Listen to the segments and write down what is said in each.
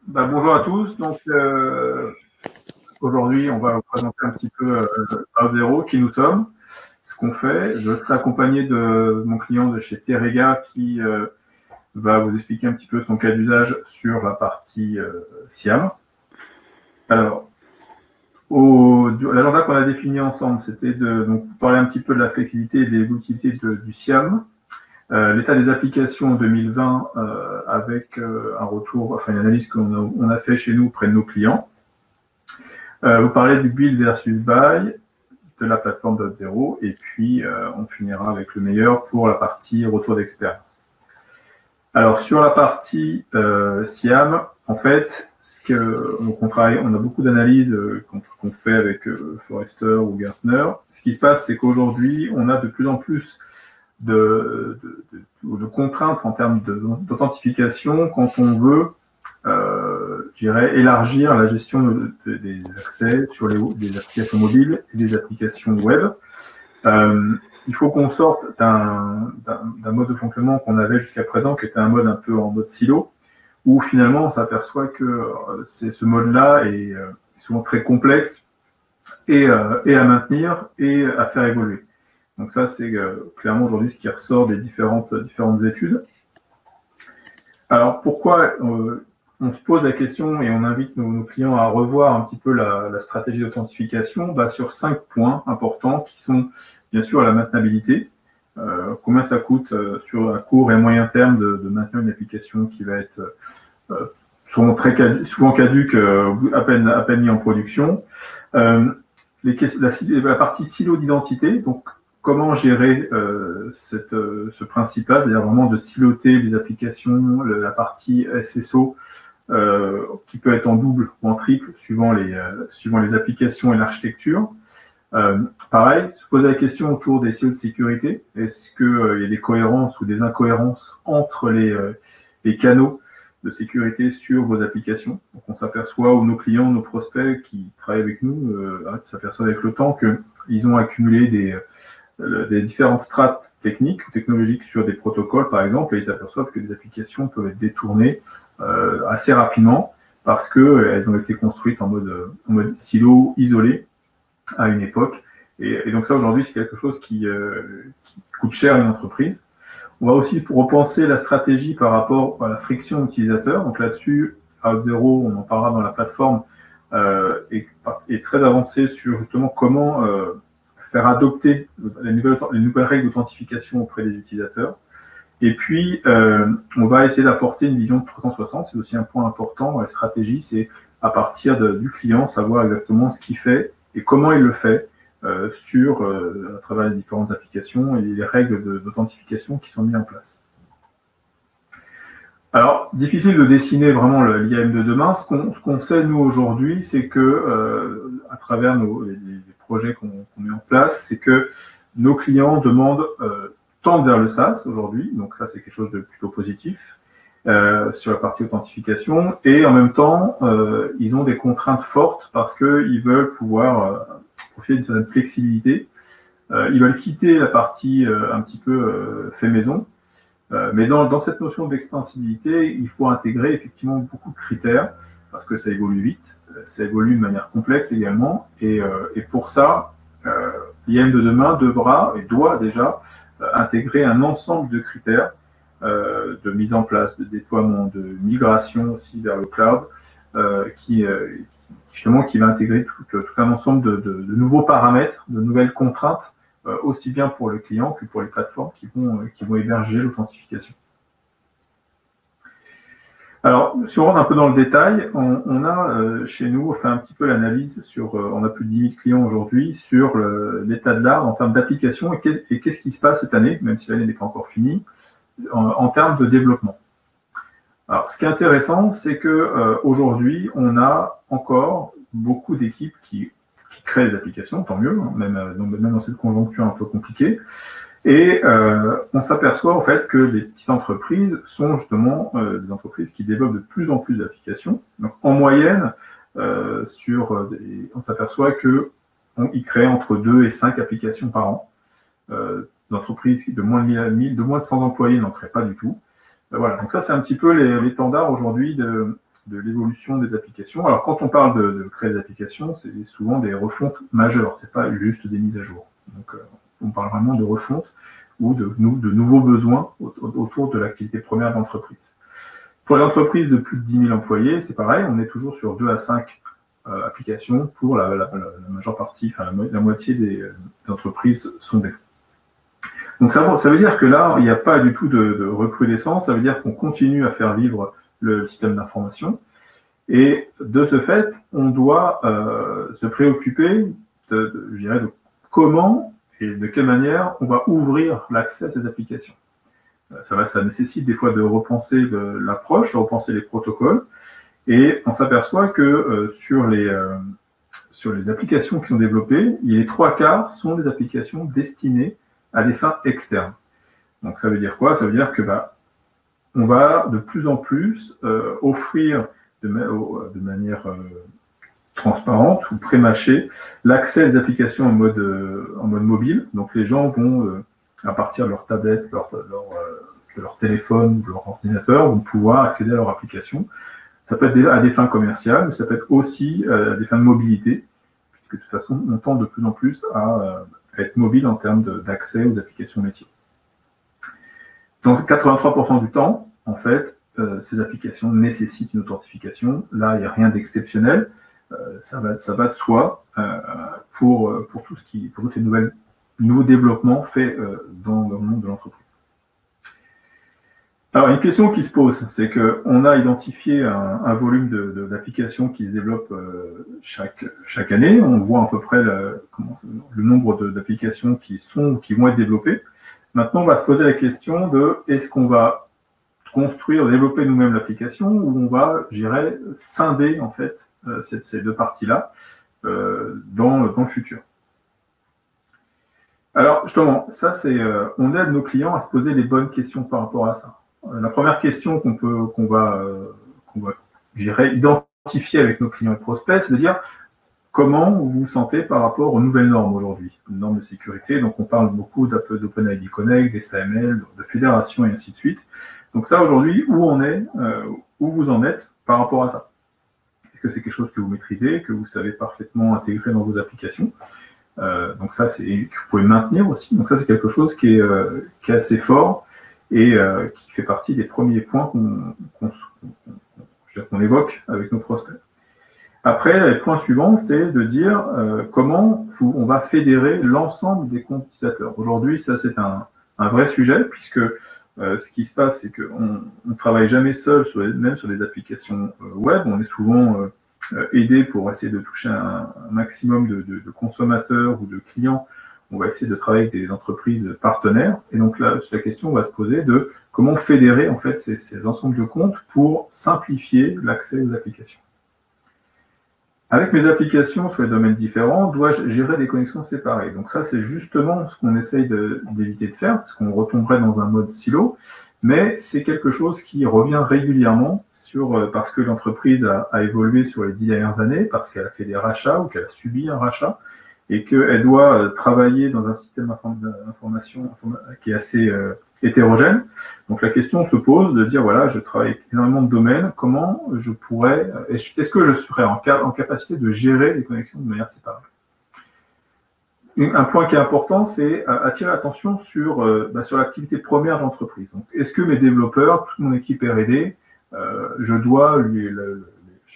Bonjour à tous. Donc, aujourd'hui, on va vous présenter un petit peu Auth0, qui nous sommes, ce qu'on fait. Je serai accompagné de mon client de chez Terega qui va vous expliquer un petit peu son cas d'usage sur la partie SIAM. Alors, l'agenda qu'on a défini ensemble, c'était de donc, parler un petit peu de la flexibilité et de l'évolutivité du SIAM. L'état des applications en 2020 avec un retour, enfin une analyse qu'on a fait chez nous auprès de nos clients. Vous parlez du build versus buy de la plateforme Auth0 et puis on finira avec le meilleur pour la partie retour d'expérience. Alors sur la partie SIAM, en fait, on a beaucoup d'analyses qu'on fait avec Forrester ou Gartner. Ce qui se passe, c'est qu'aujourd'hui, on a de plus en plus de contraintes en termes d'authentification quand on veut, je dirais, élargir la gestion des accès sur des applications mobiles et des applications web. Il faut qu'on sorte d'un mode de fonctionnement qu'on avait jusqu'à présent, qui était un mode un peu en mode silo, où finalement on s'aperçoit que ce mode-là est souvent très complexe et à maintenir et à faire évoluer. Donc ça, c'est clairement aujourd'hui ce qui ressort des différentes études. Alors pourquoi on se pose la question et on invite nos clients à revoir un petit peu la stratégie d'authentification sur 5 points importants qui sont bien sûr la maintenabilité. Combien ça coûte sur un court et moyen terme de maintenir une application qui va être souvent caduque, à peine mis en production. La partie silo d'identité, donc comment gérer ce principe-là, c'est-à-dire vraiment de siloter les applications, la partie SSO, qui peut être en double ou en triple, suivant les applications et l'architecture. Pareil, se poser la question autour des silos de sécurité. Est-ce qu'il y a des cohérences ou des incohérences entre les canaux de sécurité sur vos applications? Donc on s'aperçoit, ou nos clients, nos prospects qui travaillent avec nous, s'aperçoivent avec le temps qu'ils ont accumulé des différentes strates techniques ou technologiques sur des protocoles, par exemple, et ils s'aperçoivent que les applications peuvent être détournées assez rapidement parce qu'elles ont été construites en mode silo isolé à une époque. Et donc ça, aujourd'hui, c'est quelque chose qui coûte cher à une entreprise. On va aussi repenser la stratégie par rapport à la friction utilisateur. Donc là-dessus, Auth0, on en parlera dans la plateforme, est très avancé sur justement comment faire adopter les nouvelles règles d'authentification auprès des utilisateurs. Et puis, on va essayer d'apporter une vision de 360. C'est aussi un point important dans la stratégie, c'est à partir du client, savoir exactement ce qu'il fait et comment il le fait à travers les différentes applications et les règles d'authentification qui sont mises en place. Alors, difficile de dessiner vraiment l'IAM de demain. Ce qu'on sait, nous, aujourd'hui, c'est que, à travers les projets qu'on met en place, c'est que nos clients tendent vers le SaaS aujourd'hui. Donc ça, c'est quelque chose de plutôt positif sur la partie authentification. Et en même temps, ils ont des contraintes fortes parce qu'ils veulent pouvoir profiter d'une certaine flexibilité. Ils veulent quitter la partie un petit peu fait maison. Mais dans cette notion d'extensibilité, il faut intégrer effectivement beaucoup de critères parce que ça évolue vite, ça évolue de manière complexe également. Et pour ça, l'IAM de demain doit déjà intégrer un ensemble de critères de mise en place, de déploiement, de migration aussi vers le cloud, qui va intégrer tout un ensemble de nouveaux paramètres, de nouvelles contraintes, aussi bien pour le client que pour les plateformes qui vont héberger l'authentification. Alors, si on rentre un peu dans le détail, on a chez nous fait un petit peu l'analyse on a plus de 10 000 clients aujourd'hui, sur l'état de l'art en termes d'application et qu'est-ce qui se passe cette année, même si l'année n'est pas encore finie, en termes de développement. Alors, ce qui est intéressant, c'est que aujourd'hui, on a encore beaucoup d'équipes qui créent des applications, tant mieux, hein, même dans cette conjoncture un peu compliquée. Et on s'aperçoit en fait que les petites entreprises sont justement des entreprises qui développent de plus en plus d'applications. Donc en moyenne, on s'aperçoit qu'ils créent entre 2 et 5 applications par an. D'entreprises de moins de 100 employés n'en créent pas du tout. Voilà, donc ça c'est un petit peu l'étendard aujourd'hui de l'évolution des applications. Alors quand on parle de créer des applications, c'est souvent des refontes majeures, c'est pas juste des mises à jour. Donc on parle vraiment de refonte ou de nouveaux besoins autour de l'activité première de l'entreprise. Pour les entreprises de plus de 10 000 employés, c'est pareil, on est toujours sur 2 à 5 applications pour la majeure partie, enfin la moitié des entreprises sondées. Donc ça veut dire que là, il n'y a pas du tout de recrudescence, ça veut dire qu'on continue à faire vivre le système d'information. Et de ce fait, on doit se préoccuper je dirais, de comment et de quelle manière on va ouvrir l'accès à ces applications. Ça nécessite des fois de repenser l'approche, de repenser les protocoles, et on s'aperçoit que sur les applications qui sont développées, les 3/4 sont des applications destinées à des fins externes. Donc ça veut dire quoi? Ça veut dire que on va de plus en plus offrir de manière transparente ou pré-mâchée l'accès à des applications en mode mobile. Donc les gens vont, à partir de leur tablette, de leur téléphone ou de leur ordinateur, vont pouvoir accéder à leur application. Ça peut être à des fins commerciales, mais ça peut être aussi à des fins de mobilité, puisque de toute façon, on tend de plus en plus à être mobile en termes d'accès aux applications métiers. Dans 83% du temps, en fait, ces applications nécessitent une authentification. Là, il n'y a rien d'exceptionnel. Ça va de soi pour tous ces nouveaux développements faits dans le monde de l'entreprise. Alors, une question qui se pose, c'est qu'on a identifié un volume d'applications qui se développent chaque année. On voit à peu près le nombre d'applications qui vont être développées. Maintenant, on va se poser la question de est-ce qu'on va construire, développer nous-mêmes l'application ou on va, je dirais, scinder en fait ces deux parties-là dans le futur. Alors, justement, ça, on aide nos clients à se poser les bonnes questions par rapport à ça. La première question qu'on va, je dirais, identifier avec nos clients et prospects, c'est de dire comment vous vous sentez par rapport aux nouvelles normes aujourd'hui, les normes de sécurité. Donc, on parle beaucoup d'OpenID Connect, des SAML, de fédération et ainsi de suite. Donc ça, aujourd'hui, où vous en êtes par rapport à ça? Est-ce que c'est quelque chose que vous maîtrisez, que vous savez parfaitement intégrer dans vos applications? Donc ça, que vous pouvez maintenir aussi. Donc ça, c'est quelque chose qui est assez fort et qui fait partie des premiers points qu'on évoque avec nos prospects. Après, le point suivant, c'est de dire comment on va fédérer l'ensemble des comptes utilisateurs. Aujourd'hui, ça, c'est un vrai sujet, puisque ce qui se passe, c'est qu'on ne travaille jamais seul, même sur des applications web. On est souvent aidé pour essayer de toucher un maximum de consommateurs ou de clients. On va essayer de travailler avec des entreprises partenaires. Et donc là, la question va se poser de comment fédérer en fait ces ensembles de comptes pour simplifier l'accès aux applications. Avec mes applications sur les domaines différents, dois-je gérer des connexions séparées? Donc ça, c'est justement ce qu'on essaye d'éviter de faire, parce qu'on retomberait dans un mode silo, mais c'est quelque chose qui revient régulièrement parce que l'entreprise a évolué sur les 10 dernières années, parce qu'elle a fait des rachats ou qu'elle a subi un rachat, et qu'elle doit travailler dans un système d'information qui est assez hétérogène. Donc la question se pose de dire, voilà, je travaille avec énormément de domaines, comment je pourrais, est-ce que je serais en capacité de gérer les connexions de manière séparée? Un point qui est important, c'est attirer l'attention sur l'activité première de l'entreprise. Est-ce que mes développeurs, toute mon équipe R&D, je dois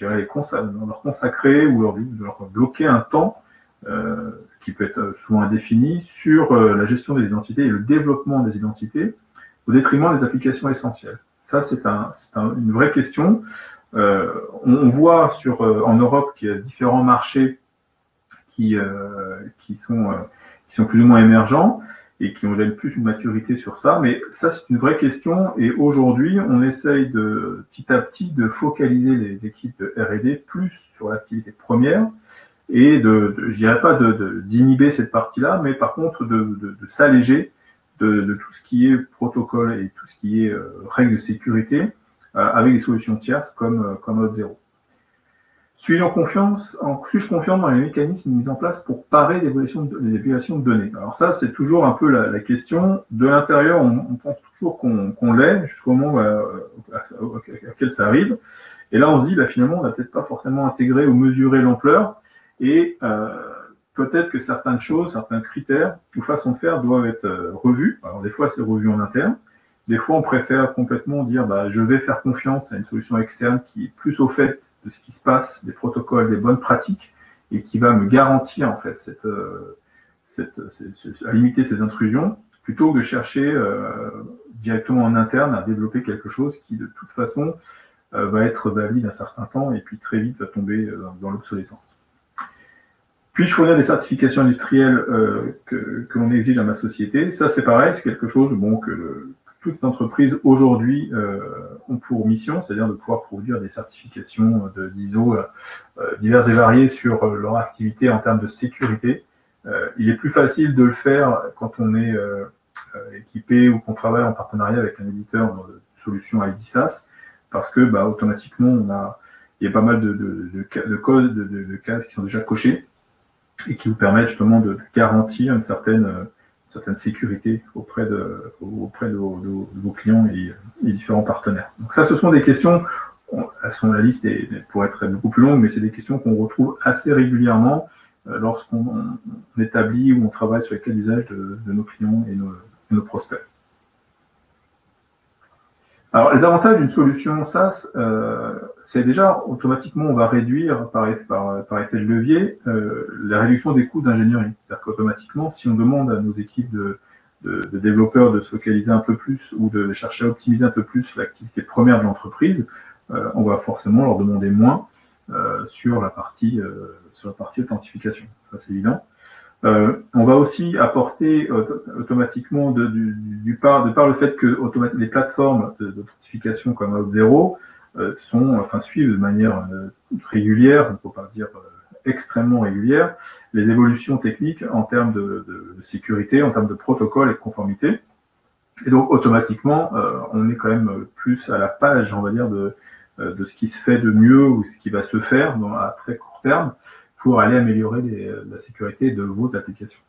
leur consacrer ou leur bloquer un temps qui peut être souvent indéfini sur la gestion des identités et le développement des identités au détriment des applications essentielles. Ça, c'est une vraie question. On voit en Europe qu'il y a différents marchés qui sont plus ou moins émergents et qui ont déjà plus une maturité sur ça. Mais ça, c'est une vraie question. Et aujourd'hui, on essaye petit à petit de focaliser les équipes de R&D plus sur l'activité première et je dirais pas d'inhiber cette partie-là, mais par contre de s'alléger de tout ce qui est protocole et tout ce qui est règles de sécurité avec des solutions tierces comme Auth0. Suis-je confiant dans les mécanismes mis en place pour parer les violations de données? Alors ça, c'est toujours un peu la question. De l'intérieur, on pense toujours qu'on l'est, jusqu'au moment auquel ça arrive. Et là, on se dit, finalement, on n'a peut-être pas forcément intégré ou mesuré l'ampleur. Et peut-être que certaines choses, certains critères ou façons de faire doivent être revus. Alors des fois, c'est revu en interne. Des fois, on préfère complètement dire, je vais faire confiance à une solution externe qui est plus au fait de ce qui se passe, des protocoles, des bonnes pratiques, et qui va me garantir en fait à limiter ces intrusions, plutôt que de chercher directement en interne à développer quelque chose qui de toute façon va être valide un certain temps et puis très vite va tomber dans l'obsolescence. Puis-je fournir des certifications industrielles que l'on exige à ma société? Ça, c'est pareil, c'est quelque chose que toutes les entreprises aujourd'hui ont pour mission, c'est-à-dire de pouvoir produire des certifications d'ISO diverses et variées sur leur activité en termes de sécurité. Il est plus facile de le faire quand on est équipé ou qu'on travaille en partenariat avec un éditeur de solutions ID SaaS, parce que automatiquement, il y a pas mal de codes, de cases qui sont déjà cochées et qui vous permettent justement de garantir une certaine sécurité auprès de vos clients et différents partenaires. Donc ça, ce sont des questions, la liste pourrait être beaucoup plus longue, mais c'est des questions qu'on retrouve assez régulièrement lorsqu'on établit ou on travaille sur les cas d'usage de nos clients et nos prospects. Alors, les avantages d'une solution SaaS, c'est déjà automatiquement, on va réduire par effet de levier la réduction des coûts d'ingénierie. C'est-à-dire qu'automatiquement, si on demande à nos équipes de développeurs de se focaliser un peu plus ou de chercher à optimiser un peu plus l'activité première de l'entreprise, on va forcément leur demander moins sur la partie authentification. Ça, c'est évident. On va aussi apporter automatiquement de par le fait que les plateformes d'authentification comme Auth0 suivent de manière régulière, on ne peut pas dire extrêmement régulière, les évolutions techniques en termes de sécurité, en termes de protocole et de conformité. Et donc automatiquement, on est quand même plus à la page, on va dire, de ce qui se fait de mieux ou ce qui va se faire à très court terme, pour aller améliorer la sécurité de vos applications.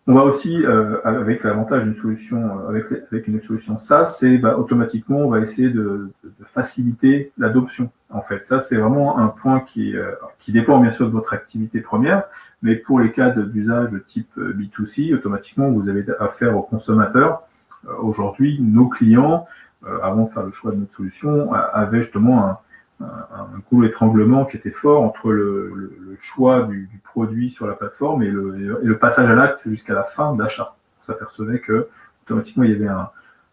On va aussi, avec l'avantage d'une solution, avec une solution SaaS, c'est automatiquement, on va essayer de faciliter l'adoption. En fait, ça, c'est vraiment un point qui dépend bien sûr de votre activité première, mais pour les cas d'usage de type B2C, automatiquement, vous avez affaire aux consommateurs. Aujourd'hui, nos clients, avant de faire le choix de notre solution, avaient justement un goulot d'étranglement qui était fort entre le choix du produit sur la plateforme et le passage à l'acte jusqu'à la fin d'achat. On s'apercevait que automatiquement il y avait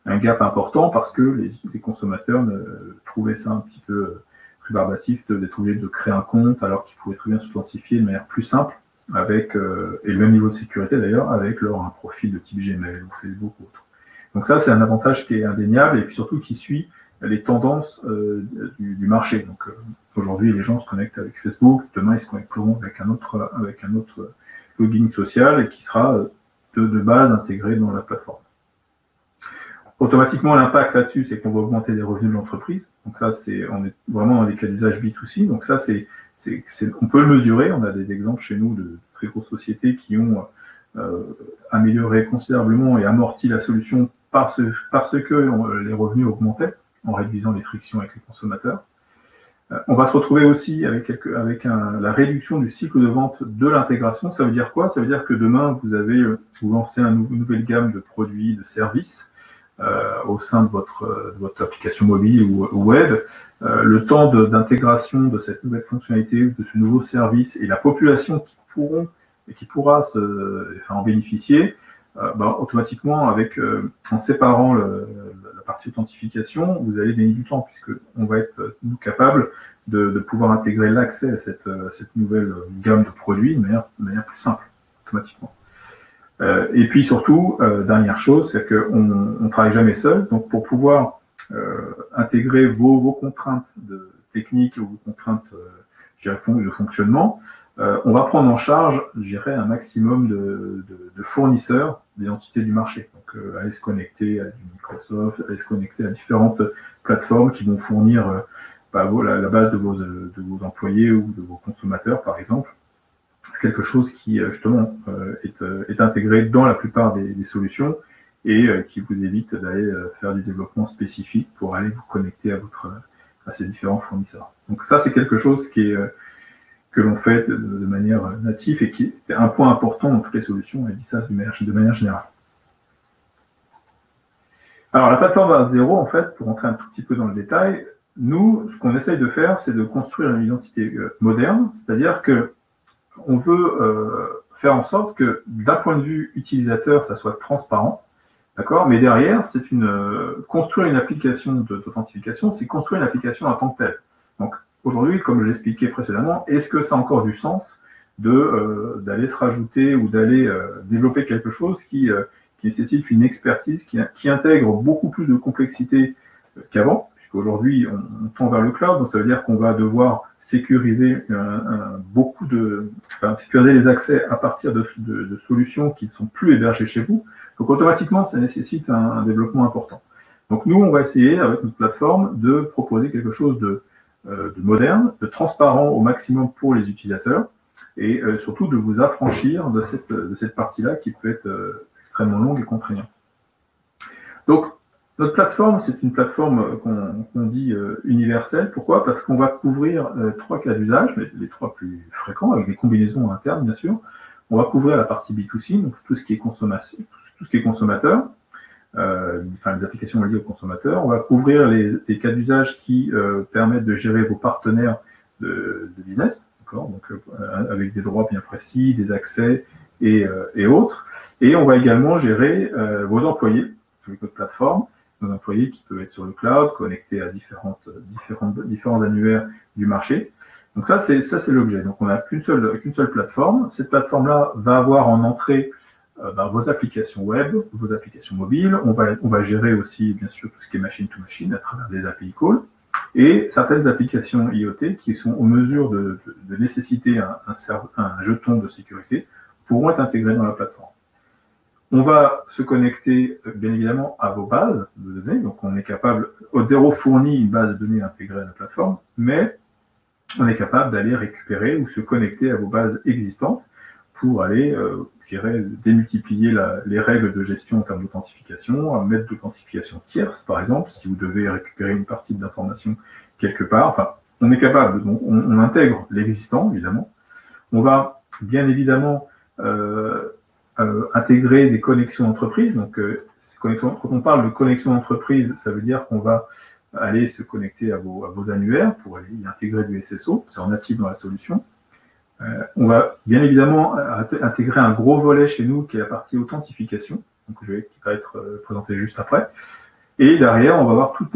un gap important parce que les consommateurs trouvaient ça un petit peu rébarbatif d'être obligés de créer un compte alors qu'ils pouvaient très bien s'authentifier de manière plus simple avec et le même niveau de sécurité d'ailleurs avec un profil de type Gmail ou Facebook ou autre. Donc ça, c'est un avantage qui est indéniable et puis surtout qui suit les tendances du marché. Donc aujourd'hui, les gens se connectent avec Facebook, demain ils se connecteront avec un autre login social et qui sera de base intégré dans la plateforme. Automatiquement, l'impact là-dessus, c'est qu'on va augmenter les revenus de l'entreprise. Donc ça, on est vraiment dans des cas d'usage B2C. Donc ça, on peut le mesurer. On a des exemples chez nous de très grosses sociétés qui ont amélioré considérablement et amorti la solution parce que les revenus augmentaient en réduisant les frictions avec les consommateurs. On va se retrouver aussi avec la réduction du cycle de vente de l'intégration. Ça veut dire quoi? Ça veut dire que demain, vous lancez une nouvelle gamme de produits, de services au sein de votre application mobile ou web. Le temps d'intégration de cette nouvelle fonctionnalité, de ce nouveau service et la population qui pourra en bénéficier, automatiquement, en séparant la partie authentification, vous allez gagner du temps, puisqu'on va être nous capables de pouvoir intégrer l'accès à cette nouvelle gamme de produits de manière plus simple, automatiquement. Et puis surtout, dernière chose, c'est qu'on ne travaille jamais seul, donc pour pouvoir intégrer vos contraintes techniques ou vos contraintes de fonctionnement, on va prendre en charge, je dirais, un maximum de fournisseurs d'identité du marché. Donc, aller se connecter à du Microsoft, aller se connecter à différentes plateformes qui vont fournir la base de vos employés ou de vos consommateurs, par exemple. C'est quelque chose qui, justement, est intégré dans la plupart des solutions et qui vous évite d'aller faire du développement spécifique pour aller vous connecter à ces différents fournisseurs. Donc ça, c'est quelque chose que l'on fait de manière native et qui est un point important dans toutes les solutions, et dit ça de manière générale. Alors, la plateforme Web 0, en fait, pour rentrer un tout petit peu dans le détail, nous, ce qu'on essaye de faire, c'est de construire une identité moderne, c'est-à-dire que on veut faire en sorte que, d'un point de vue utilisateur, ça soit transparent, d'accord. Mais derrière, c'est construire une application d'authentification, c'est construire une application en tant que telle. Donc, aujourd'hui, comme je l'expliquais précédemment, est-ce que ça a encore du sens d'aller se rajouter ou d'aller développer quelque chose qui nécessite une expertise qui intègre beaucoup plus de complexité qu'avant, puisqu'aujourd'hui, on tend vers le cloud, donc ça veut dire qu'on va devoir sécuriser sécuriser les accès à partir de solutions qui ne sont plus hébergées chez vous. Donc automatiquement, ça nécessite un développement important. Donc nous, on va essayer, avec notre plateforme, de proposer quelque chose de moderne, de transparent au maximum pour les utilisateurs, et surtout de vous affranchir de cette partie-là qui peut être extrêmement longue et contraignante. Donc, notre plateforme, c'est une plateforme qu'on dit universelle. Pourquoi? Parce qu'on va couvrir 3 cas d'usage, mais les 3 plus fréquents, avec des combinaisons internes, bien sûr. On va couvrir la partie B2C, donc tout ce qui est consommateur, enfin les applications liées aux consommateurs. On va couvrir les cas d'usage qui permettent de gérer vos partenaires de business, d'accord, donc avec des droits bien précis, des accès et autres. Et on va également gérer vos employés avec notre plateforme, nos employés qui peuvent être sur le cloud, connectés à différents annuaires du marché. Donc ça, c'est l'objet. Donc on n'a qu'une seule plateforme. Cette plateforme-là va avoir en entrée vos applications web, vos applications mobiles. On va gérer aussi, bien sûr, tout ce qui est machine-to-machine à travers des API calls. Et certaines applications IoT qui sont en mesure de nécessiter un jeton de sécurité pourront être intégrées dans la plateforme. On va se connecter, bien évidemment, à vos bases de données. Donc, on est capable, Auth0 fournit une base de données intégrée à la plateforme, mais on est capable d'aller récupérer ou se connecter à vos bases existantes pour aller, démultiplier les règles de gestion en termes d'authentification, mettre d'authentification tierce, par exemple, si vous devez récupérer une partie d'information quelque part. Enfin, on est capable, donc on intègre l'existant, évidemment. On va, bien évidemment, intégrer des connexions d'entreprise. Donc, quand on parle de connexion d'entreprise, ça veut dire qu'on va aller se connecter à vos annuaires pour aller y intégrer du SSO, c'est en natif dans la solution. On va bien évidemment intégrer un gros volet chez nous qui est la partie authentification, donc qui va être présenté juste après. Et derrière, on va avoir toute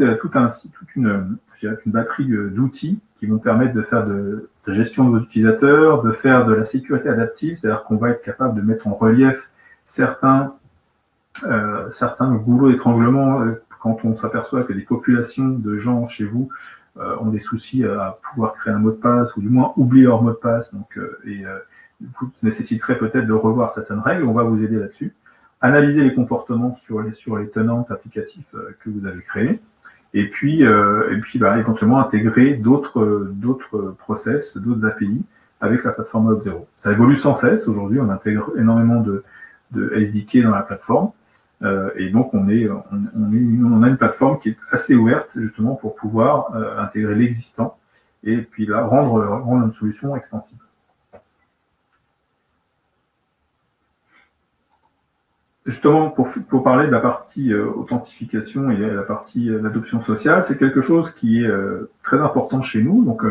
une batterie d'outils qui vont permettre de faire de gestion de vos utilisateurs, de faire de la sécurité adaptive, c'est-à-dire qu'on va être capable de mettre en relief certains goulots d'étranglement quand on s'aperçoit que des populations de gens chez vous ont des soucis à pouvoir créer un mot de passe ou du moins oublier leur mot de passe, donc vous nécessiterez peut-être de revoir certaines règles. On va vous aider là-dessus. Analyser les comportements sur les tenantes applicatifs que vous avez créés. Et puis éventuellement intégrer d'autres process, d'autres API avec la plateforme Auth0. Ça évolue sans cesse. Aujourd'hui, on intègre énormément de SDK dans la plateforme. Et donc, on a une plateforme qui est assez ouverte, justement, pour pouvoir intégrer l'existant et puis là, rendre une solution extensible. Justement, pour parler de la partie authentification et la partie l'adoption sociale, c'est quelque chose qui est très important chez nous. Donc,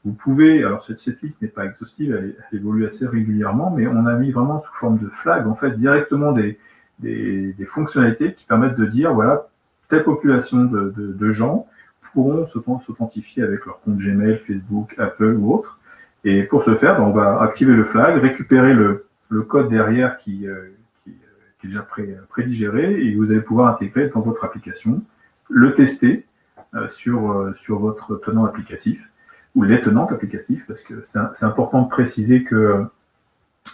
vous pouvez, alors cette liste n'est pas exhaustive, elle évolue assez régulièrement, mais on a mis vraiment sous forme de flag, en fait, directement des fonctionnalités qui permettent de dire, voilà, telle population de gens pourront s'authentifier avec leur compte Gmail, Facebook, Apple ou autre. Et pour ce faire, on va activer le flag, récupérer le code derrière qui est déjà prédigéré et vous allez pouvoir intégrer dans votre application, le tester sur votre tenant applicatif ou les tenantes applicatifs, parce que c'est important de préciser que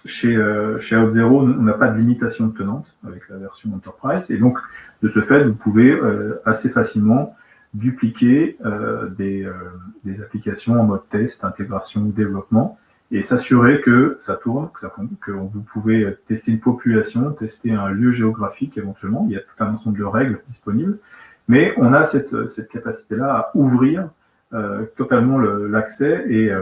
chez Auth0, on n'a pas de limitation de tenante avec la version Enterprise, et donc de ce fait, vous pouvez assez facilement dupliquer des applications en mode test, intégration, développement, et s'assurer que ça tourne, que vous pouvez tester une population, tester un lieu géographique éventuellement. Il y a tout un ensemble de règles disponibles, mais on a cette capacité-là à ouvrir totalement l'accès et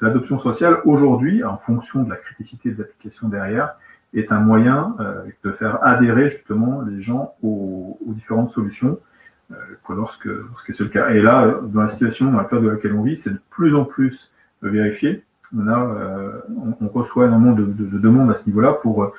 l'adoption sociale aujourd'hui, en fonction de la criticité de l'application derrière, est un moyen de faire adhérer justement les gens aux différentes solutions lorsque c'est le cas. Et là, dans la situation, dans la période dans laquelle on vit, c'est de plus en plus vérifié. On reçoit énormément de demandes à ce niveau-là pour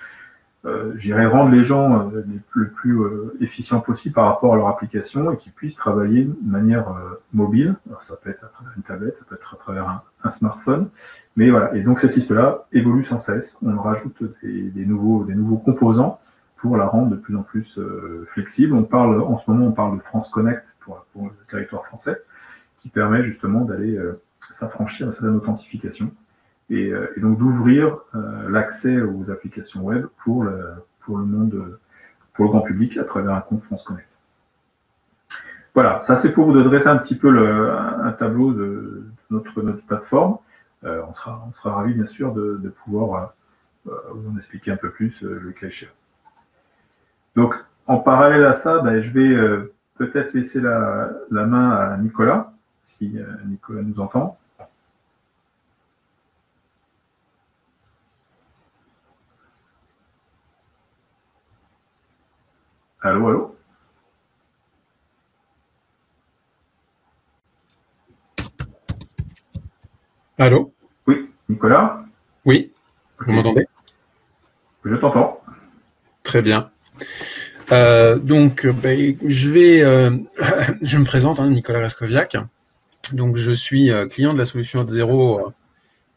rendre les gens le plus efficients possible par rapport à leur application et qu'ils puissent travailler de manière mobile. Alors, ça peut être à travers une tablette, ça peut être à travers un smartphone. Mais voilà. Et donc cette liste-là évolue sans cesse. On rajoute des nouveaux composants pour la rendre de plus en plus flexible. En ce moment, on parle de France Connect pour le territoire français, qui permet justement d'aller s'affranchir de certaines authentifications et donc d'ouvrir l'accès aux applications web pour le monde, pour le grand public à travers un compte France Connect. Voilà, ça c'est pour vous dresser un petit peu un tableau de notre plateforme. On sera ravis bien sûr de pouvoir vous en expliquer un peu plus le cas échéant. Donc en parallèle à ça, je vais peut-être laisser la main à Nicolas, si Nicolas nous entend. Allô, allô? Allô? Oui, Nicolas? Oui, vous m'entendez? Je t'entends. Très bien. Donc, je me présente, Nicolas Raskoviak. Donc, je suis client de la solution Auth 0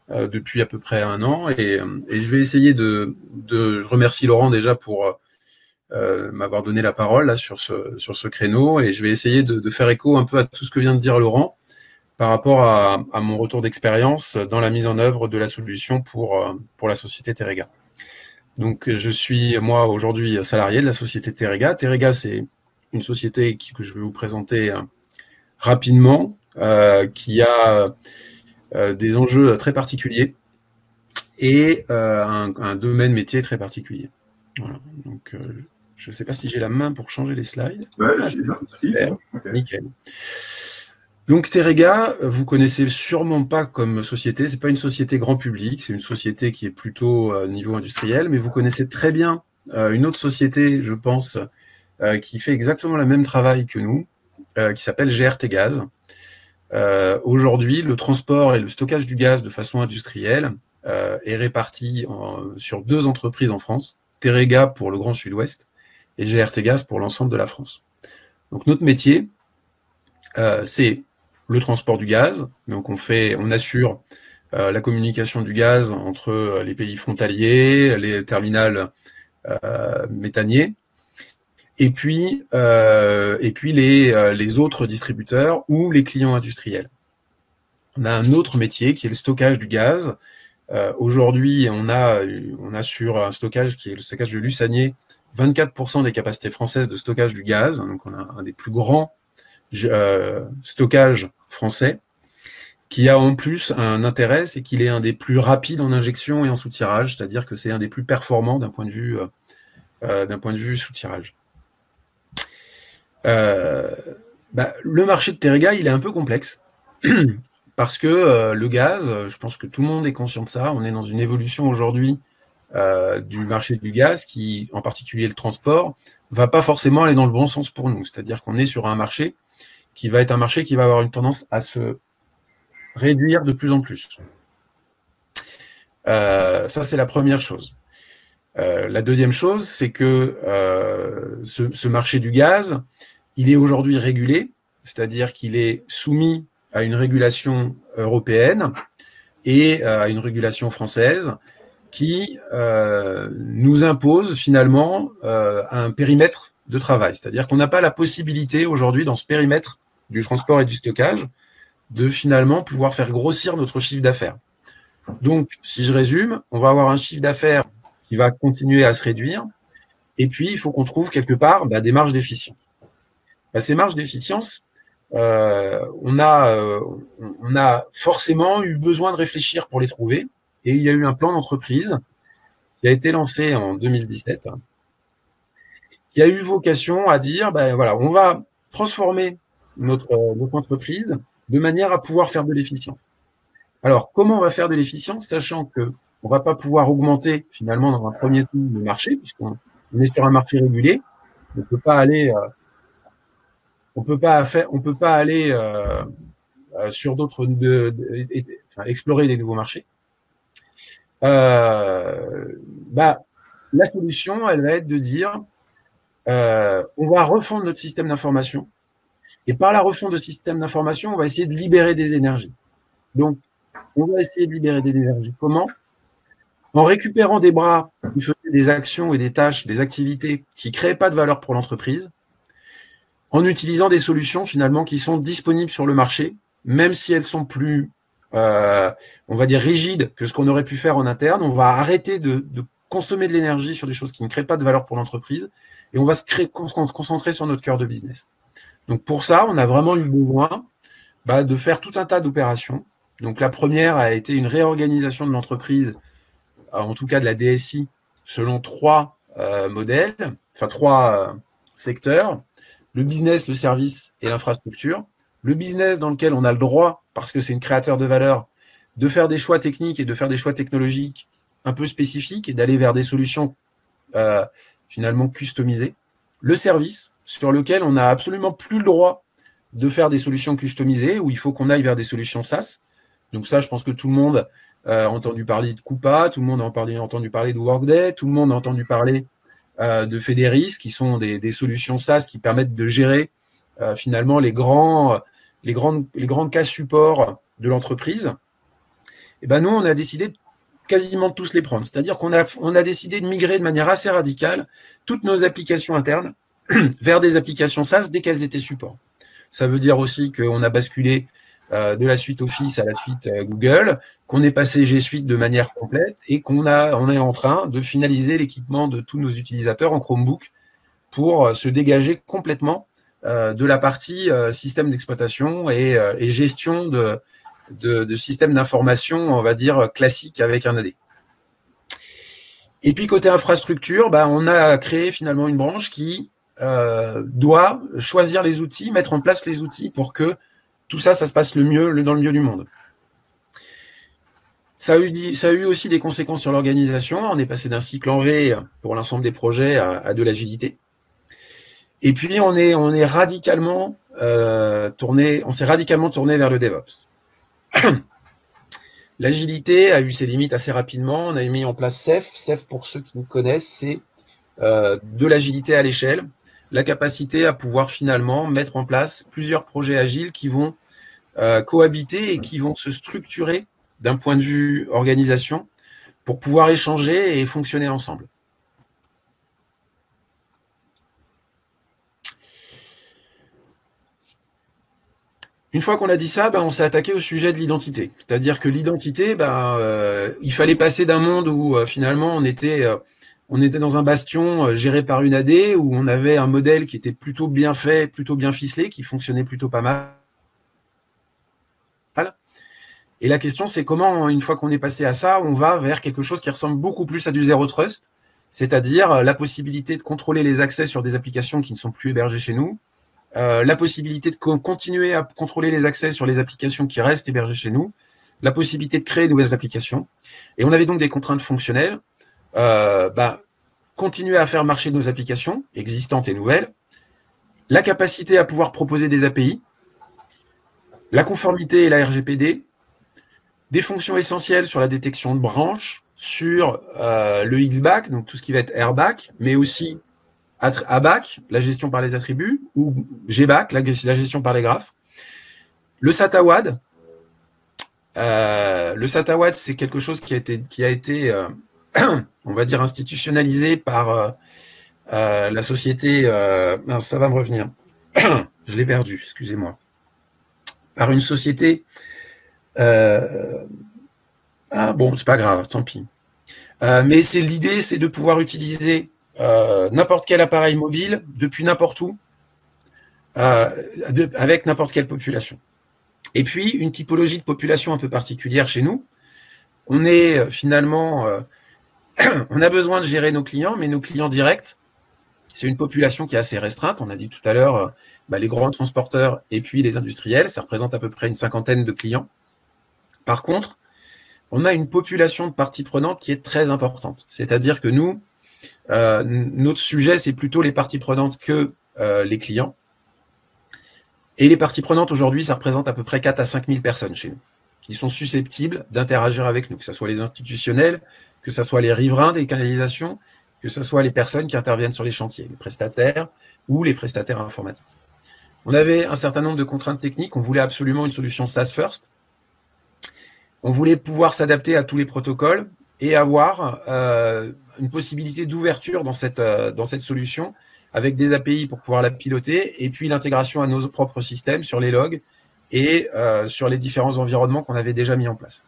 depuis à peu près 1 an et je vais essayer je remercie Laurent déjà pour m'avoir donné la parole là sur ce créneau et je vais essayer de faire écho un peu à tout ce que vient de dire Laurent par rapport à mon retour d'expérience dans la mise en œuvre de la solution pour la société Terega. Donc, je suis, moi, aujourd'hui, salarié de la société Terega. Terega, c'est une société que je vais vous présenter rapidement, qui a des enjeux très particuliers et un domaine métier très particulier. Voilà. Donc, je ne sais pas si j'ai la main pour changer les slides. Ouais, super, okay. Nickel. Donc Terega, vous connaissez sûrement pas comme société, c'est pas une société grand public, c'est une société qui est plutôt niveau industriel, mais vous connaissez très bien une autre société, je pense, qui fait exactement le même travail que nous, qui s'appelle GRT Gaz. Aujourd'hui, le transport et le stockage du gaz de façon industrielle est réparti sur 2 entreprises en France, Terega pour le Grand Sud-Ouest et GRT Gaz pour l'ensemble de la France. Donc notre métier, c'est le transport du gaz. Donc on assure la communication du gaz entre les pays frontaliers, les terminals méthaniers, et puis les autres distributeurs ou les clients industriels. On a un autre métier qui est le stockage du gaz. Aujourd'hui, on a sur un stockage qui est le stockage de Lussanier 24% des capacités françaises de stockage du gaz. Donc on a un des plus grands stockage français, qui a en plus un intérêt, c'est qu'il est un des plus rapides en injection et en soutirage, c'est-à-dire que c'est un des plus performants d'un point de vue soutirage. Le marché de Terega, il est un peu complexe, parce que le gaz, je pense que tout le monde est conscient de ça, on est dans une évolution aujourd'hui du marché du gaz qui, en particulier le transport, va pas forcément aller dans le bon sens pour nous, c'est-à-dire qu'on est sur un marché qui va être un marché qui va avoir une tendance à se réduire de plus en plus. Ça, c'est la première chose. La deuxième chose, c'est que ce marché du gaz, il est aujourd'hui régulé, c'est-à-dire qu'il est soumis à une régulation européenne et à une régulation française qui nous impose finalement un périmètre de travail. C'est-à-dire qu'on n'a pas la possibilité aujourd'hui dans ce périmètre du transport et du stockage, de finalement pouvoir faire grossir notre chiffre d'affaires. Donc, si je résume, on va avoir un chiffre d'affaires qui va continuer à se réduire, et puis il faut qu'on trouve quelque part des marges d'efficience. Ces marges d'efficience, on a forcément eu besoin de réfléchir pour les trouver. Et il y a eu un plan d'entreprise qui a été lancé en 2017, qui a eu vocation à dire, ben voilà, on va transformer notre entreprise de manière à pouvoir faire de l'efficience. Alors, comment on va faire de l'efficience, sachant que on va pas pouvoir augmenter finalement dans un premier temps le marché, puisqu'on est sur un marché régulé, on peut pas aller, on peut pas aller sur d'autres, explorer des nouveaux marchés. Bah, la solution, elle va être de dire, on va refondre notre système d'information, et par la refonte de système d'information, on va essayer de libérer des énergies. Donc, on va essayer de libérer des énergies. Comment? En récupérant des bras qui faisaient des actions et des tâches, des activités qui ne créaient pas de valeur pour l'entreprise, en utilisant des solutions finalement qui sont disponibles sur le marché, même si elles sont plus, on va dire, rigides que ce qu'on aurait pu faire en interne. On va arrêter de consommer de l'énergie sur des choses qui ne créent pas de valeur pour l'entreprise et on va se concentrer sur notre cœur de business. Donc pour ça, on a vraiment eu besoin de faire tout un tas d'opérations. Donc la première a été une réorganisation de l'entreprise, en tout cas de la DSI, selon trois modèles, enfin trois secteurs: le business, le service et l'infrastructure. Le business dans lequel on a le droit, parce que c'est un créateur de valeur, de faire des choix techniques et de faire des choix technologiques un peu spécifiques et d'aller vers des solutions finalement customisées. Le service, sur lequel on n'a absolument plus le droit de faire des solutions customisées, où il faut qu'on aille vers des solutions SaaS. Donc ça, je pense que tout le monde a entendu parler de Coupa, tout le monde a entendu parler de Workday, tout le monde a entendu parler de Federis, qui sont des solutions SaaS qui permettent de gérer finalement les grands cas supports de l'entreprise. Et ben nous, on a décidé quasiment de tous les prendre. C'est-à-dire qu'on a décidé de migrer de manière assez radicale toutes nos applications internes vers des applications SaaS dès qu'elles étaient support. Ça veut dire aussi qu'on a basculé de la suite Office à la suite Google, qu'on est passé G Suite de manière complète et on est en train de finaliser l'équipement de tous nos utilisateurs en Chromebook pour se dégager complètement de la partie système d'exploitation et gestion de systèmes d'information, on va dire, classique avec un AD. Et puis côté infrastructure, on a créé finalement une branche qui doit choisir les outils, mettre en place les outils pour que tout ça se passe dans le mieux du monde. Ça a eu aussi des conséquences sur l'organisation. On est passé d'un cycle en V pour l'ensemble des projets à de l'agilité. Et puis on s'est radicalement tourné vers le DevOps. L'agilité a eu ses limites assez rapidement. On a mis en place Ceph. Ceph, pour ceux qui nous connaissent, c'est de l'agilité à l'échelle, la capacité à pouvoir finalement mettre en place plusieurs projets agiles qui vont cohabiter et qui vont se structurer d'un point de vue organisation pour pouvoir échanger et fonctionner ensemble. Une fois qu'on a dit ça, on s'est attaqué au sujet de l'identité. C'est-à-dire que l'identité, il fallait passer d'un monde où finalement on était dans un bastion géré par une AD, où on avait un modèle qui était plutôt bien fait, plutôt bien ficelé, qui fonctionnait plutôt pas mal. Et la question, c'est comment, une fois qu'on est passé à ça, on va vers quelque chose qui ressemble beaucoup plus à du Zero Trust, c'est-à-dire la possibilité de contrôler les accès sur des applications qui ne sont plus hébergées chez nous, la possibilité de continuer à contrôler les accès sur les applications qui restent hébergées chez nous, la possibilité de créer de nouvelles applications. Et on avait donc des contraintes fonctionnelles, continuer à faire marcher nos applications existantes et nouvelles, la capacité à pouvoir proposer des API, la conformité et la RGPD, des fonctions essentielles sur la détection de branches, sur le XBAC, donc tout ce qui va être RBAC, mais aussi ABAC, la gestion par les attributs, ou GBAC, la gestion par les graphes. Le SATA-WAD, c'est quelque chose qui a été on va dire, institutionnalisé par la société... ça va me revenir. Je l'ai perdu, excusez-moi. Par une société... bon, c'est pas grave, tant pis. Mais l'idée, c'est de pouvoir utiliser n'importe quel appareil mobile depuis n'importe où avec n'importe quelle population. Et puis, une typologie de population un peu particulière chez nous. On est finalement, on a besoin de gérer nos clients, mais nos clients directs, c'est une population qui est assez restreinte. On a dit tout à l'heure, les grands transporteurs et puis les industriels, ça représente à peu près une 50aine de clients. Par contre, on a une population de parties prenantes qui est très importante. C'est-à-dire que nous, notre sujet, c'est plutôt les parties prenantes que les clients. Et les parties prenantes aujourd'hui, ça représente à peu près 4 à 5 000 personnes chez nous, qui sont susceptibles d'interagir avec nous, que ce soit les institutionnels, que ce soit les riverains des canalisations, que ce soit les personnes qui interviennent sur les chantiers, les prestataires ou les prestataires informatiques. On avait un certain nombre de contraintes techniques, on voulait absolument une solution SaaS first. On voulait pouvoir s'adapter à tous les protocoles et avoir une possibilité d'ouverture dans cette solution avec des API pour pouvoir la piloter et puis l'intégration à nos propres systèmes sur les logs et sur les différents environnements qu'on avait déjà mis en place.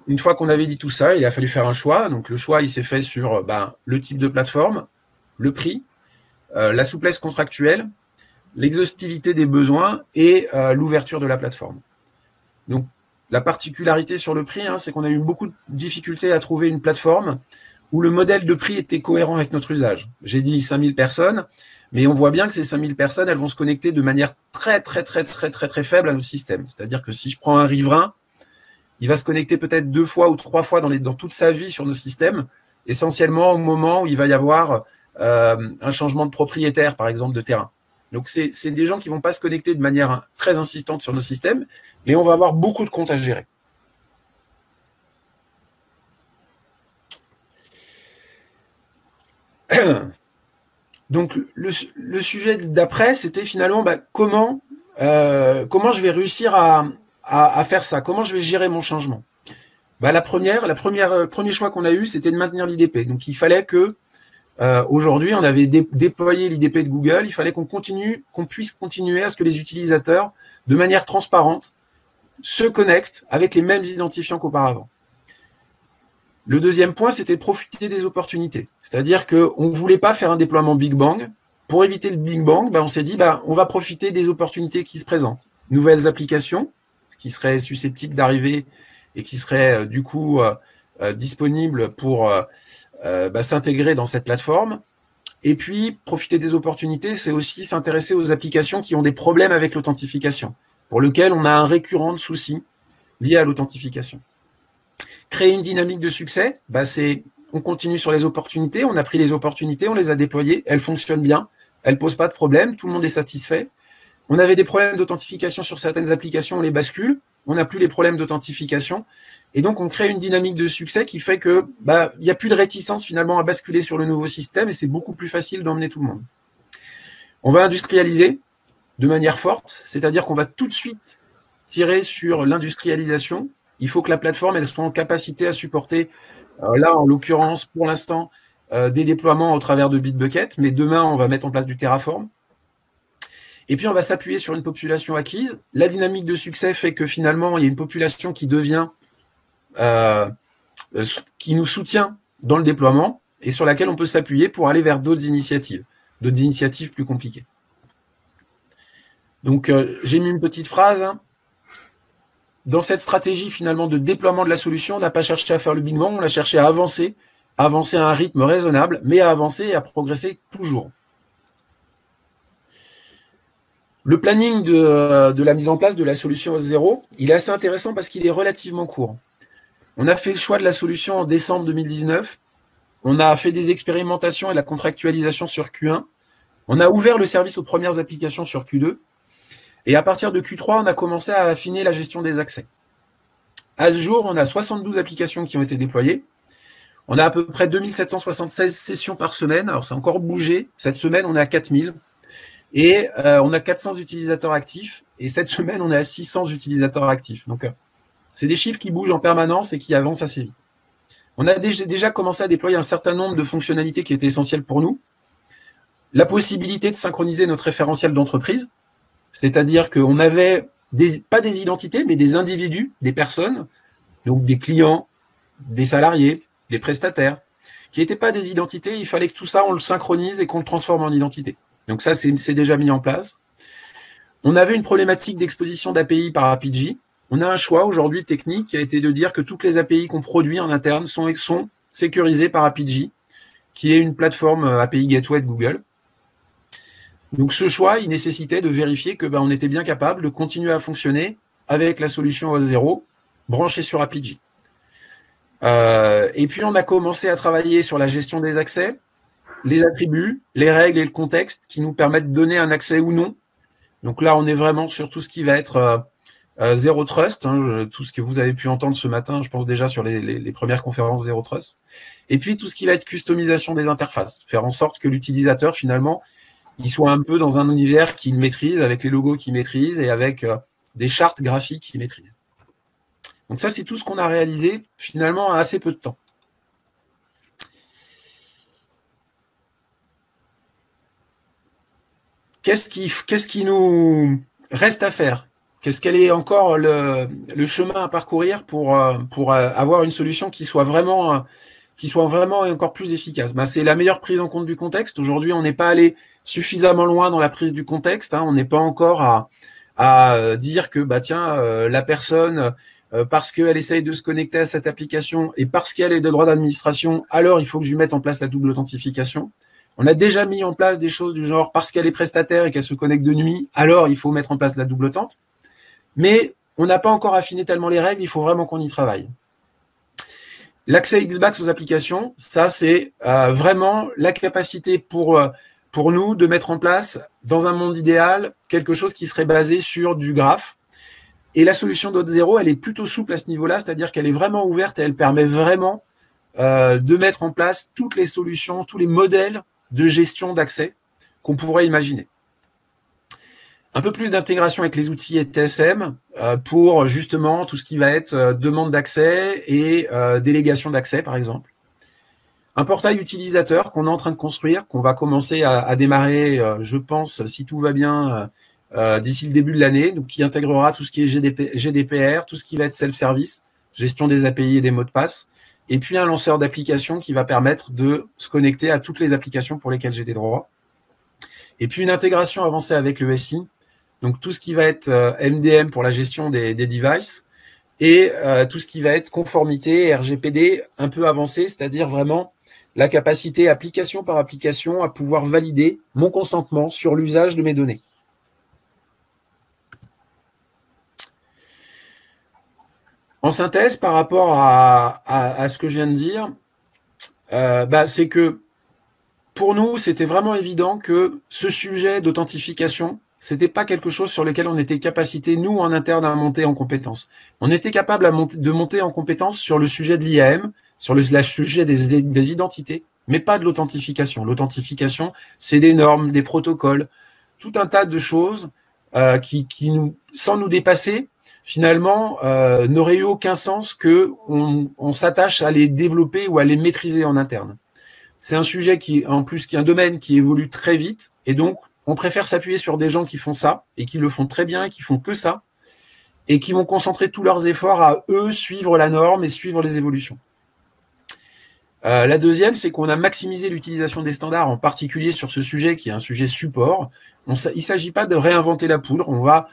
Une fois qu'on avait dit tout ça, il a fallu faire un choix. Donc le choix, il s'est fait sur le type de plateforme, le prix, la souplesse contractuelle, l'exhaustivité des besoins et l'ouverture de la plateforme. Donc la particularité sur le prix, c'est qu'on a eu beaucoup de difficultés à trouver une plateforme où le modèle de prix était cohérent avec notre usage. J'ai dit 5000 personnes, mais on voit bien que ces 5000 personnes, elles vont se connecter de manière très faible à nos systèmes. C'est-à-dire que si je prends un riverain, il va se connecter peut-être 2 fois ou 3 fois dans toute sa vie sur nos systèmes, essentiellement au moment où il va y avoir un changement de propriétaire, par exemple, de terrain. Donc, c'est des gens qui ne vont pas se connecter de manière très insistante sur nos systèmes, mais on va avoir beaucoup de comptes à gérer. Donc, le sujet d'après, c'était finalement comment je vais réussir à faire ça, comment je vais gérer mon changement. Le premier choix qu'on a eu, c'était de maintenir l'IDP. Donc, il fallait que aujourd'hui, on avait déployé l'IDP de Google, il fallait qu'on puisse continuer à ce que les utilisateurs, de manière transparente, se connectent avec les mêmes identifiants qu'auparavant. Le deuxième point, c'était de profiter des opportunités. C'est-à-dire qu'on ne voulait pas faire un déploiement Big Bang. Pour éviter le Big Bang, on s'est dit on va profiter des opportunités qui se présentent. Nouvelles applications qui seraient susceptibles d'arriver et qui seraient du coup disponibles pour s'intégrer dans cette plateforme. Et puis, profiter des opportunités, c'est aussi s'intéresser aux applications qui ont des problèmes avec l'authentification, pour lesquelles on a un récurrent de soucis liés à l'authentification. Créer une dynamique de succès, on continue sur les opportunités, on a pris les opportunités, on les a déployées, elles fonctionnent bien, elles ne posent pas de problème, tout le monde est satisfait. On avait des problèmes d'authentification sur certaines applications, on les bascule, on n'a plus les problèmes d'authentification, et donc on crée une dynamique de succès qui fait que il n'y a plus de réticence finalement à basculer sur le nouveau système et c'est beaucoup plus facile d'emmener tout le monde. On va industrialiser de manière forte, c'est-à-dire qu'on va tout de suite tirer sur l'industrialisation. Il faut que la plateforme elle soit en capacité à supporter, là en l'occurrence pour l'instant, des déploiements au travers de Bitbucket, mais demain on va mettre en place du Terraform. Et puis on va s'appuyer sur une population acquise. La dynamique de succès fait que finalement il y a une population qui devient, qui nous soutient dans le déploiement et sur laquelle on peut s'appuyer pour aller vers d'autres initiatives plus compliquées. Donc j'ai mis une petite phrase. Dans cette stratégie finalement de déploiement de la solution, on n'a pas cherché à faire le Big Bang, on a cherché à avancer à un rythme raisonnable, mais à avancer et à progresser toujours. Le planning de la mise en place de la solution S0, il est assez intéressant parce qu'il est relativement court. On a fait le choix de la solution en décembre 2019. On a fait des expérimentations et la contractualisation sur Q1. On a ouvert le service aux premières applications sur Q2. Et à partir de Q3, on a commencé à affiner la gestion des accès. À ce jour, on a 72 applications qui ont été déployées. On a à peu près 2776 sessions par semaine. Alors, c'est encore bougé. Cette semaine, on est à 4000. Et on a 400 utilisateurs actifs. Et cette semaine, on est à 600 utilisateurs actifs. Donc, c'est des chiffres qui bougent en permanence et qui avancent assez vite. On a déjà commencé à déployer un certain nombre de fonctionnalités qui étaient essentielles pour nous. La possibilité de synchroniser notre référentiel d'entreprise. C'est-à-dire qu'on avait pas des identités, mais des individus, des personnes, donc des clients, des salariés, des prestataires, qui n'étaient pas des identités. Il fallait que tout ça, on le synchronise et qu'on le transforme en identité. Donc ça, c'est déjà mis en place. On avait une problématique d'exposition d'API par Apigee. On a un choix aujourd'hui technique qui a été de dire que toutes les API qu'on produit en interne sont sécurisées par Apigee, qui est une plateforme API Gateway de Google. Donc ce choix, il nécessitait de vérifier que on était bien capable de continuer à fonctionner avec la solution Auth0 branchée sur Apigee. Et puis on a commencé à travailler sur la gestion des accès, les attributs, les règles et le contexte qui nous permettent de donner un accès ou non. Donc là, on est vraiment sur tout ce qui va être Zero Trust, tout ce que vous avez pu entendre ce matin, je pense déjà sur les premières conférences Zero Trust. Et puis tout ce qui va être customisation des interfaces, faire en sorte que l'utilisateur, finalement, il soit un peu dans un univers qu'il maîtrise, avec les logos qu'il maîtrise et avec des chartes graphiques qu'il maîtrise. Donc ça, c'est tout ce qu'on a réalisé, finalement, en assez peu de temps. Qu'est-ce qui nous reste à faire? Quel est encore le chemin à parcourir pour avoir une solution qui soit vraiment encore plus efficace? C'est la meilleure prise en compte du contexte. Aujourd'hui, on n'est pas allé suffisamment loin dans la prise du contexte. On n'est pas encore à dire que la personne, parce qu'elle essaye de se connecter à cette application et parce qu'elle est de droit d'administration, alors il faut que je lui mette en place la double authentification. On a déjà mis en place des choses du genre parce qu'elle est prestataire et qu'elle se connecte de nuit, alors il faut mettre en place la double authent. Mais on n'a pas encore affiné tellement les règles, il faut vraiment qu'on y travaille. L'accès XBAX aux applications, ça c'est vraiment la capacité pour nous de mettre en place, dans un monde idéal, quelque chose qui serait basé sur du graphe. Et la solution d'Auth0, elle est plutôt souple à ce niveau-là, c'est-à-dire qu'elle est vraiment ouverte et elle permet vraiment de mettre en place toutes les solutions, tous les modèles de gestion d'accès qu'on pourrait imaginer. Un peu plus d'intégration avec les outils ETSM pour justement tout ce qui va être demande d'accès et délégation d'accès, par exemple. Un portail utilisateur qu'on est en train de construire, qu'on va commencer à démarrer, je pense, si tout va bien, d'ici le début de l'année, donc qui intégrera tout ce qui est GDPR, tout ce qui va être self-service, gestion des API et des mots de passe, et puis un lanceur d'application qui va permettre de se connecter à toutes les applications pour lesquelles j'ai des droits. Et puis une intégration avancée avec le SI, donc tout ce qui va être MDM pour la gestion des devices, et tout ce qui va être conformité RGPD un peu avancé, c'est-à-dire vraiment la capacité application par application à pouvoir valider mon consentement sur l'usage de mes données. En synthèse, par rapport à ce que je viens de dire, c'est que pour nous, c'était vraiment évident que ce sujet d'authentification, c'était pas quelque chose sur lequel on était capacité, nous, en interne, à monter en compétence. On était capable de monter en compétence sur le sujet de l'IAM, sur le sujet des identités, mais pas de l'authentification. L'authentification, c'est des normes, des protocoles, tout un tas de choses qui nous, sans nous dépasser, finalement, n'aurait eu aucun sens qu'on s'attache à les développer ou à les maîtriser en interne. C'est un sujet qui est un domaine qui évolue très vite, et donc on préfère s'appuyer sur des gens qui font ça, et qui le font très bien, et qui font que ça, et qui vont concentrer tous leurs efforts à eux suivre la norme et suivre les évolutions. La deuxième, c'est qu'on a maximisé l'utilisation des standards, en particulier sur ce sujet qui est un sujet support. Il ne s'agit pas de réinventer la poudre, on va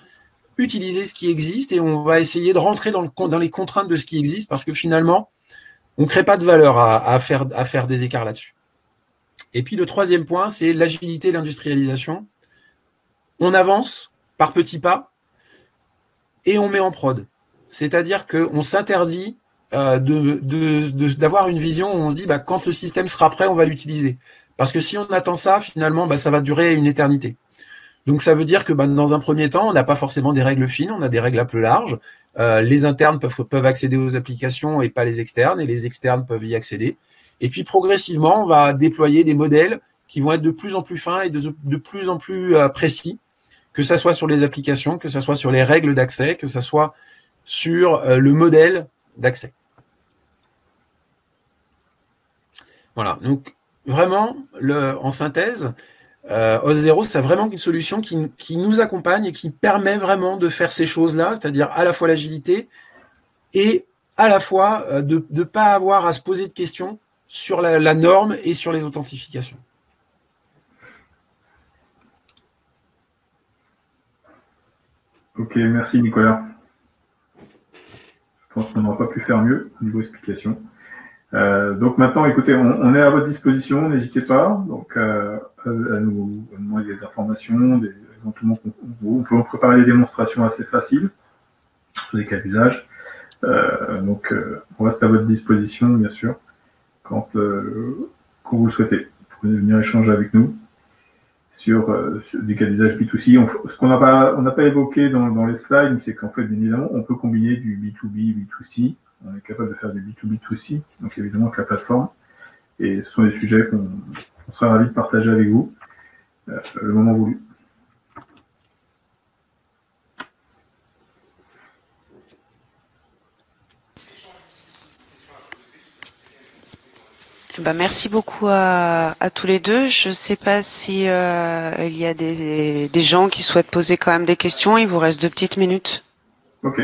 utiliser ce qui existe et on va essayer de rentrer dans les contraintes de ce qui existe, parce que finalement, on ne crée pas de valeur à faire des écarts là-dessus. Et puis le troisième point, c'est l'agilité et l'industrialisation. On avance par petits pas et on met en prod. C'est-à-dire qu'on s'interdit d'avoir une vision où on se dit quand le système sera prêt, on va l'utiliser. Parce que si on attend ça, finalement, ça va durer une éternité. Donc ça veut dire que dans un premier temps, on n'a pas forcément des règles fines, on a des règles un peu larges. Les internes peuvent accéder aux applications et pas les externes, et les externes peuvent y accéder. Et puis progressivement, on va déployer des modèles qui vont être de plus en plus fins et de plus en plus précis, que ce soit sur les applications, que ce soit sur les règles d'accès, que ce soit sur le modèle d'accès. Voilà, donc vraiment, en synthèse, Auth0, c'est vraiment une solution qui nous accompagne et qui permet vraiment de faire ces choses-là, c'est-à-dire à la fois l'agilité et à la fois de ne pas avoir à se poser de questions sur la norme et sur les authentifications. Ok, merci Nicolas. Je pense qu'on n'aura pas pu faire mieux au niveau explication. Donc maintenant, écoutez, on est à votre disposition, n'hésitez pas donc, à nous demander des informations, éventuellement, on peut préparer des démonstrations assez faciles sur des cas d'usage. Donc, on reste à votre disposition, bien sûr, quand vous le souhaitez. Vous pouvez venir échanger avec nous sur des cas d'usage B2C. Ce qu'on n'a pas évoqué dans les slides, c'est qu'en fait, bien évidemment, on peut combiner du B2B, B2C. On est capable de faire du B2B2C, donc évidemment avec la plateforme. Et ce sont des sujets qu'on sera ravis de partager avec vous le moment voulu. Merci beaucoup à tous les deux. Je ne sais pas si il y a des gens qui souhaitent poser quand même des questions. Il vous reste 2 petites minutes. Ok.